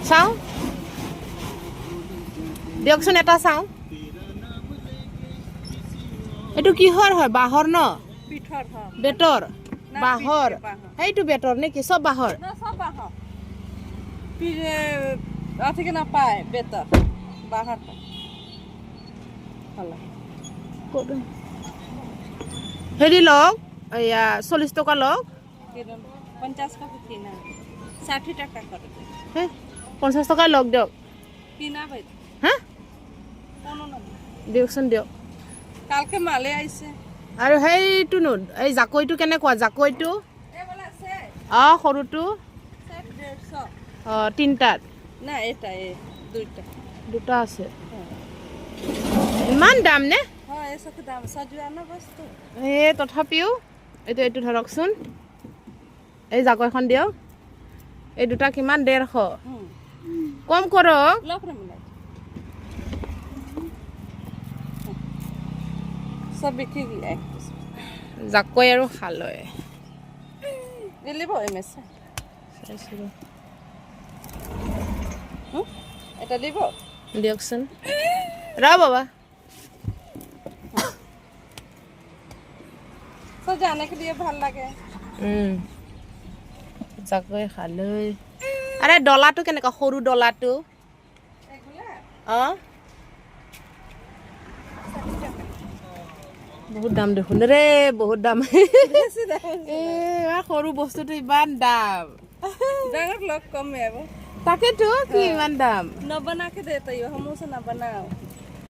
চাওঁ দিয়কচোন এটা চাওঁ এইটো কিহৰ হয় বাঁহৰ ন বেতৰ বাঁহৰ সেইটো বেতৰ নেকি চব বাঁহৰ হেৰি লওক এয়া 40 টকা লওক 50 का किना 60 টাকা করে 50 টকা লওক দিয়ক কিনা ভাই হ্যাঁ কোনো না দিয়কচোন দিয়ক কালকে মালে আইছে আৰু সেইটো নো এই জাকৈটো কেনেকুৱা জাকৈটো এবেলা আছে সৰুটো 150 তিনটাত না এটা দুটা আছে ইমান দাম নে হয় এসকে দাম সাজুয়ানা বস্তু তথাপিও এইটো ধৰকচোন এই জাকৈখন দিয়ক এই দুটা কিমান 150 কম কৰক লকৰে মিলাই সব বিক্ৰি গিয়ে জাকৈ আৰু খালৈ দিলিব এমএস এটা দিব দিয়কচোন ৰ বাবা सजाने के लिए ভাল লাগে জাকৈ খালৈ আৰে ডলাটো কেনেকুৱা সৰু ডলাটো বহুত দাম দেখোন ৰে বহুত দাম সৰু বস্তুটো ইমান দাম ডাঙৰ লগ কম है वो তাকেতো কি ইমান দাম न बना के देते हो हम उसे न बनाओ